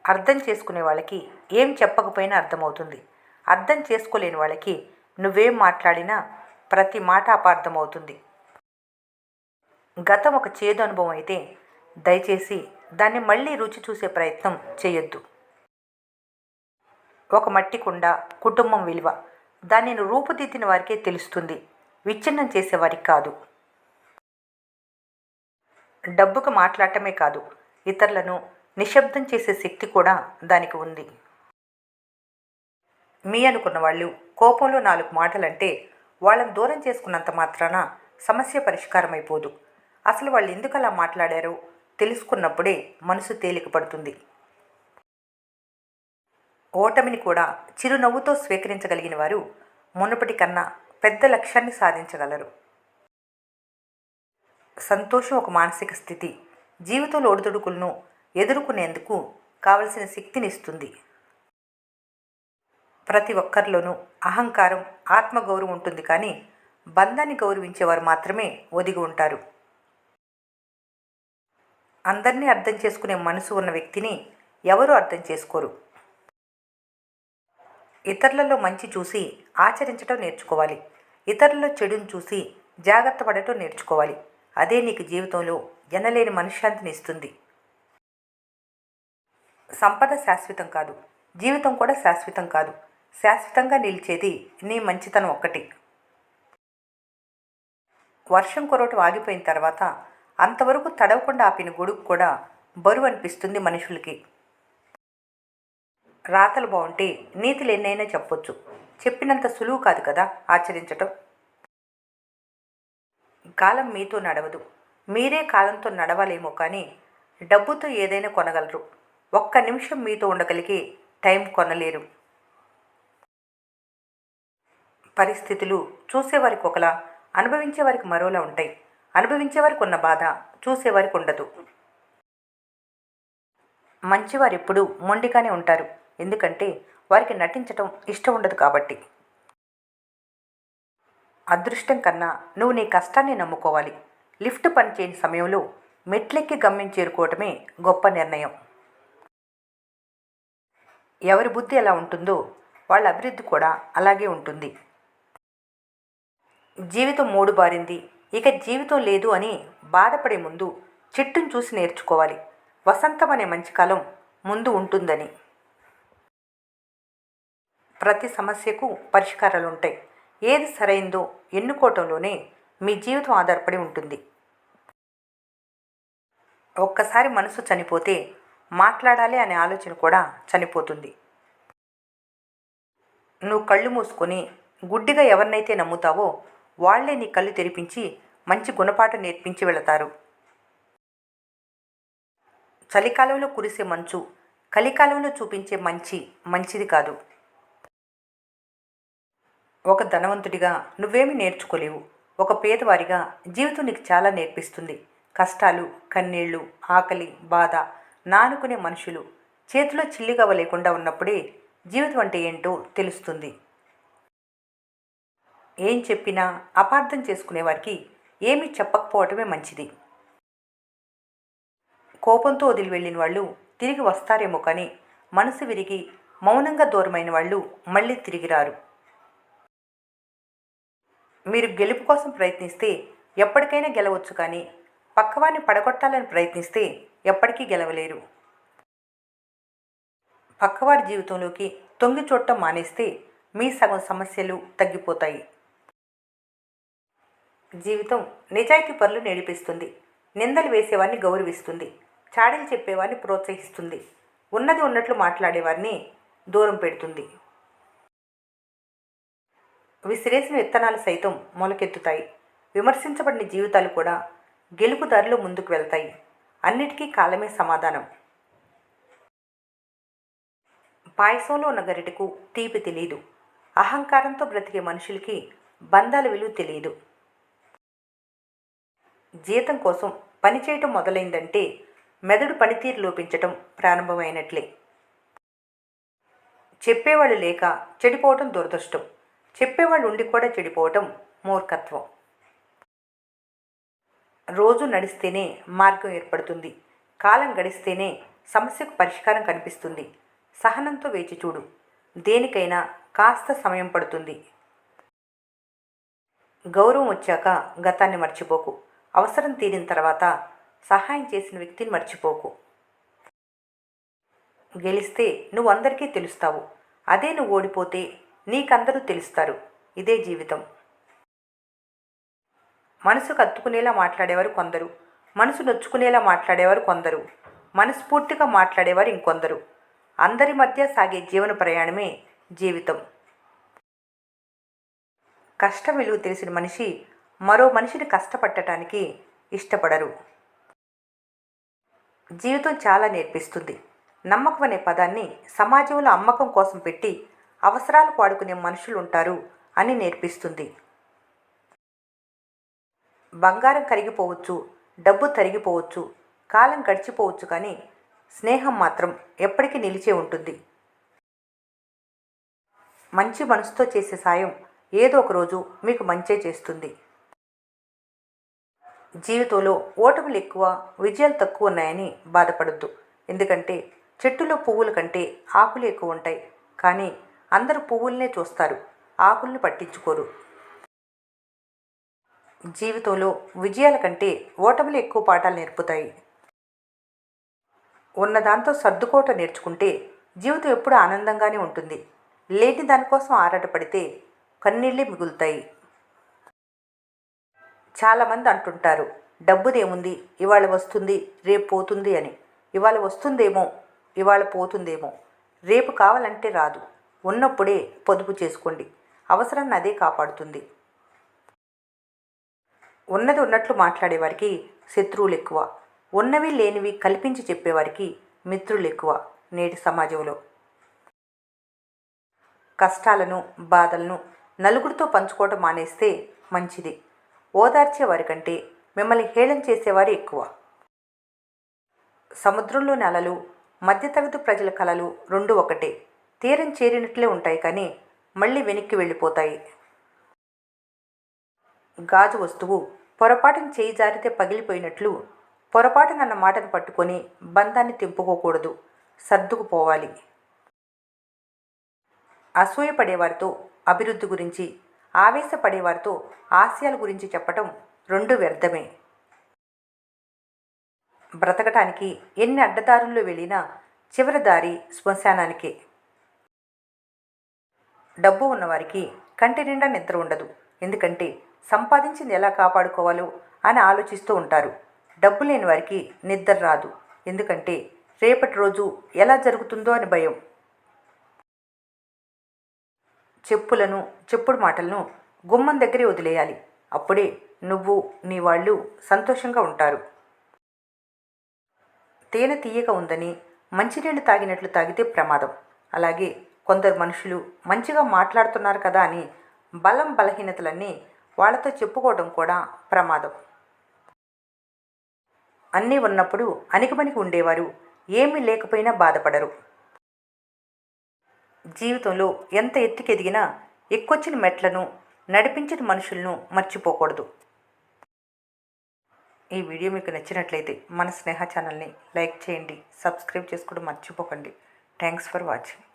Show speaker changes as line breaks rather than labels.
అర్థం చేసుకునే వాళ్ళకి ఏం చెప్పకపోయినా అర్థమవుతుంది. అర్థం చేసుకోలేని వాళ్ళకి నువ్వేం మాట్లాడినా ప్రతి మాట అపార్థమవుతుంది. గతం ఒక చేదు అనుభవం అయితే దయచేసి దాన్ని మళ్ళీ రుచి చూసే ప్రయత్నం చేయొద్దు. ఒక మట్టి కుండ కుటుంబం విలువ దానిని రూపుదిద్దిన వారికే తెలుస్తుంది, విచ్ఛిన్నం చేసేవారికి కాదు. డబ్బుకు మాట్లాడటమే కాదు, ఇతరులను నిశ్శబ్దం చేసే శక్తి కూడా దానికి ఉంది. మీ అనుకున్న వాళ్ళు కోపంలో 4 మాటలంటే వాళ్ళని దూరం చేసుకున్నంత మాత్రాన సమస్య పరిష్కారం అయిపోదు. అసలు వాళ్ళు ఎందుకు అలా మాట్లాడారో తెలుసుకున్నప్పుడే మనసు తేలిక పడుతుంది. ఓటమిని కూడా చిరునవ్వుతో స్వీకరించగలిగిన వారు మునుపటి కన్నా పెద్ద లక్ష్యాన్ని సాధించగలరు. సంతోషం ఒక మానసిక స్థితి. జీవితంలో ఒడిదుడుకులను ఎదుర్కొనేందుకు కావలసిన శక్తినిస్తుంది. ప్రతి ఒక్కరిలోనూ అహంకారం, ఆత్మగౌరవం ఉంటుంది, కానీ బంధాన్ని గౌరవించేవారు మాత్రమే ఒదిగి ఉంటారు. అందరినీ అర్థం చేసుకునే మనసు ఉన్న వ్యక్తిని ఎవరూ అర్థం చేసుకోరు. ఇతరులలో మంచి చూసి ఆచరించటం నేర్చుకోవాలి. ఇతరులలో చెడును చూసి జాగ్రత్త పడటం నేర్చుకోవాలి. అదే నీకు జీవితంలో ఎనలేని మనశ్శాంతిని ఇస్తుంది. సంపద శాశ్వతం కాదు, జీవితం కూడా శాశ్వతం కాదు. శాశ్వతంగా నిలిచేది నీ మంచితనం ఒక్కటి. వర్షం కురవటం ఆగిపోయిన తర్వాత అంతవరకు తడవకుండా ఆపిన గొడుగు కూడా బరువు అనిపిస్తుంది మనుషులకి. రాతలు బాగుంటే నీతులు ఎన్నైనా చెప్పొచ్చు, చెప్పినంత సులువు కాదు కదా ఆచరించటం. కాలం మీతో నడవదు, మీరే కాలంతో నడవాలేమో, కానీ డబ్బుతో ఏదైనా కొనగలరు. ఒక్క నిమిషం మీతో ఉండగలిగే టైం కొనలేరు. పరిస్థితులు చూసేవారికి ఒకలా, అనుభవించేవారికి మరోలా ఉంటాయి. అనుభవించేవారికి ఉన్న బాధ చూసేవారికి ఉండదు. మంచివారు ఎప్పుడూ మొండిగానే ఉంటారు, ఎందుకంటే వారికి నటించటం ఇష్టం ఉండదు కాబట్టి. అదృష్టం కన్నా నువ్వు నీ కష్టాన్ని నమ్ముకోవాలి. లిఫ్ట్ పనిచేయని సమయంలో మెట్లెక్కి గమ్యం చేరుకోవటమే గొప్ప నిర్ణయం. ఎవరి బుద్ధి ఎలా ఉంటుందో వాళ్ళ అభివృద్ధి కూడా అలాగే ఉంటుంది. జీవితం మూడు బారింది, ఇక జీవితం లేదు అని బాధపడే ముందు చెట్టును చూసి నేర్చుకోవాలి. వసంతం అనే మంచి కాలం ముందు ఉంటుందని. ప్రతి సమస్యకు పరిష్కారాలు ఉంటాయి. ఏది సరైందో ఎన్నుకోవటంలోనే మీ జీవితం ఆధారపడి ఉంటుంది. ఒక్కసారి మనసు చనిపోతే మాట్లాడాలి అనే ఆలోచన కూడా చనిపోతుంది. నువ్వు కళ్ళు మూసుకొని గుడ్డిగా ఎవరినైతే నమ్ముతావో వాళ్లే నీ కళ్ళు తెరిపించి మంచి గుణపాఠం నేర్పించి వెళతారు. చలికాలంలో కురిసే మంచు కలికాలంలో చూపించే మంచిది కాదు. ఒక ధనవంతుడిగా నువ్వేమీ నేర్చుకోలేవు. ఒక పేదవారిగా జీవితం నీకు చాలా నేర్పిస్తుంది. కష్టాలు, కన్నీళ్లు, ఆకలి, బాధ నానుకునే మనుషులు చేతిలో చిల్లిగవ్వ లేకుండా ఉన్నప్పుడే జీవితం అంటే ఏంటో తెలుస్తుంది. ఏం చెప్పినా అపార్థం చేసుకునేవారికి ఏమీ చెప్పకపోవటమే మంచిది. కోపంతో వదిలి వెళ్ళిన వాళ్ళు తిరిగి వస్తారేమో, కానీ మనసు విరిగి మౌనంగా దూరమైన వాళ్ళు మళ్ళీ తిరిగి రారు. మీరు గెలుపు కోసం ప్రయత్నిస్తే ఎప్పటికైనా గెలవచ్చు, కానీ పక్కవారిని పడగొట్టాలని ప్రయత్నిస్తే ఎప్పటికీ గెలవలేరు. పక్కవారి జీవితంలోకి తొంగి చూడటం మానేస్తే మీ సగం సమస్యలు తగ్గిపోతాయి. జీవితం నిజాయితీ పరులు నేర్పిస్తుంది. నిందలు వేసేవారిని గౌరవిస్తుంది. చాడీలు చెప్పేవారిని ప్రోత్సహిస్తుంది. ఉన్నది ఉన్నట్లు మాట్లాడేవారిని దూరం పెడుతుంది. విసిరేసిన విత్తనాలు సైతం మొలకెత్తుతాయి. విమర్శించబడిన జీవితాలు కూడా గెలుపుదారిలో ముందుకు వెళ్తాయి. అన్నిటికీ కాలమే సమాధానం. పాయసంలో ఉన్న గరిటెకు తీపి తెలియదు. అహంకారంతో బ్రతికే మనుషులకి బంధాల విలువ తెలియదు. జీతం కోసం పనిచేయటం మొదలైందంటే మెదడు పనితీరు లోపించటం ప్రారంభమైనట్లే. చెప్పేవాళ్ళు లేక చెడిపోవటం దురదృష్టం. చెప్పేవాళ్ళు ఉండి కూడా చెడిపోవటం మూర్ఖత్వం. రోజు నడిస్తేనే మార్గం ఏర్పడుతుంది. కాలం గడిస్తేనే సమస్యకు పరిష్కారం కనిపిస్తుంది. సహనంతో వేచి చూడు. దేనికైనా కాస్త సమయం పడుతుంది. గౌరవం వచ్చాక గతాన్ని మర్చిపోకు. అవసరం తీరిన తర్వాత సహాయం చేసిన వ్యక్తిని మర్చిపోకు. గెలిస్తే నువ్వు అందరికీ తెలుస్తావు. అదే నువ్వు ఓడిపోతే నీకందరూ తెలుస్తారు. ఇదే జీవితం. మనసుకు హత్తుకునేలా మాట్లాడేవారు కొందరు, మనసు నొచ్చుకునేలా మాట్లాడేవారు కొందరు, మనస్ఫూర్తిగా మాట్లాడేవారు ఇంకొందరు. అందరి మధ్య సాగే జీవన ప్రయాణమే జీవితం. కష్టం విలువ తెలిసిన మనిషి మరో మనిషిని కష్టపడటానికి ఇష్టపడరు. జీవితం చాలా నేర్పిస్తుంది. నమ్మకం అనే పదాన్ని సమాజంలో అమ్మకం కోసం పెట్టి అవసరాలు వాడుకునే మనుషులు ఉంటారు అని నేర్పిస్తుంది. బంగారం కరిగిపోవచ్చు, డబ్బు తరిగిపోవచ్చు, కాలం గడిచిపోవచ్చు, కానీ స్నేహం మాత్రం ఎప్పటికీ నిలిచే ఉంటుంది. మంచి మనసుతో చేసే సాయం ఏదో ఒక రోజు మీకు మంచే చేస్తుంది. జీవితంలో ఓటములు ఎక్కువ, విజయాలు తక్కువ ఉన్నాయని బాధపడద్దు. ఎందుకంటే చెట్టులో పువ్వుల కంటే ఆకులు ఎక్కువ ఉంటాయి. కానీ అందరూ పువ్వులనే చూస్తారు, ఆకుల్ని పట్టించుకోరు. జీవితంలో విజయాల కంటే ఓటములు ఎక్కువ పాఠాలు నేర్పుతాయి. ఉన్నదాంతో సర్దుకోవటం నేర్చుకుంటే జీవితం ఎప్పుడూ ఆనందంగానే ఉంటుంది. లేని దానికోసం ఆరాటపడితే కన్నీళ్ళే మిగులుతాయి. చాలామంది అంటుంటారు, డబ్బుదేముంది, ఇవాళ వస్తుంది రేపు పోతుంది అని. ఇవాళ వస్తుందేమో, ఇవాళ పోతుందేమో, రేపు కావాలంటే రాదు. ఉన్నప్పుడే పొదుపు చేసుకోండి. అవసరాన్ని అదే కాపాడుతుంది. ఉన్నది ఉన్నట్లు మాట్లాడేవారికి శత్రువులు ఎక్కువ, ఉన్నవి లేనివి కల్పించి చెప్పేవారికి మిత్రులు ఎక్కువ నేటి సమాజంలో. కష్టాలను, బాధలను నలుగురితో పంచుకోవటం మానేస్తే మంచిది. ఓదార్చే వారికంటే మిమ్మల్ని హేళన చేసేవారు ఎక్కువ. సముద్రంలోని అలలు, మధ్యతరగతి ప్రజల కలలు రెండు ఒకటే. తీరం చేరినట్లే ఉంటాయి, కానీ మళ్ళీ వెనక్కి వెళ్ళిపోతాయి. గాజు వస్తువు పొరపాటున చేయి జారితే పగిలిపోయినట్లు పొరపాటునన్న మాటను పట్టుకొని బంధాన్ని తెంపుకోకూడదు, సర్దుకుపోవాలి. అసూయపడేవారితో అభివృద్ధి గురించి, ఆవేశపడేవారితో ఆశయాల గురించి చెప్పటం రెండు వ్యర్థమే. బ్రతకటానికి ఎన్ని అడ్డదారుల్లో వెళ్ళినా చివరి దారి శ్మశానానికే. డబ్బు ఉన్నవారికి కంటి నిండా నిద్ర ఉండదు. ఎందుకంటే సంపాదించింది ఎలా కాపాడుకోవాలో అని ఆలోచిస్తూ ఉంటారు. డబ్బు లేని వారికి నిద్ర రాదు. ఎందుకంటే రేపటి రోజు ఎలా జరుగుతుందో అని భయం. చెప్పులను, చెప్పుడు మాటలను గుమ్మం దగ్గరే వదిలేయాలి. అప్పుడే నువ్వు, నీ వాళ్ళు సంతోషంగా ఉంటారు. తేనె తీయగా ఉందని మంచినీళ్ళు తాగినట్లు తాగితే ప్రమాదం. అలాగే కొందరు మనుషులు మంచిగా మాట్లాడుతున్నారు కదా అని బలహీనతలన్నీ వాళ్ళతో చెప్పుకోవడం కూడా ప్రమాదం. అన్నీ ఉన్నప్పుడు అణిగిమణిగి ఉండేవారు ఏమీ లేకపోయినా బాధపడరు. జీవితంలో ఎంత ఎత్తుకెదిగినా ఎక్కొచ్చిన మెట్లను, నడిపించిన మనుషులను మర్చిపోకూడదు. ఈ వీడియో మీకు నచ్చినట్లయితే మన స్నేహ ఛానల్ని లైక్ చేయండి, సబ్స్క్రైబ్ చేసుకోవడం మర్చిపోకండి. Thanks for watching.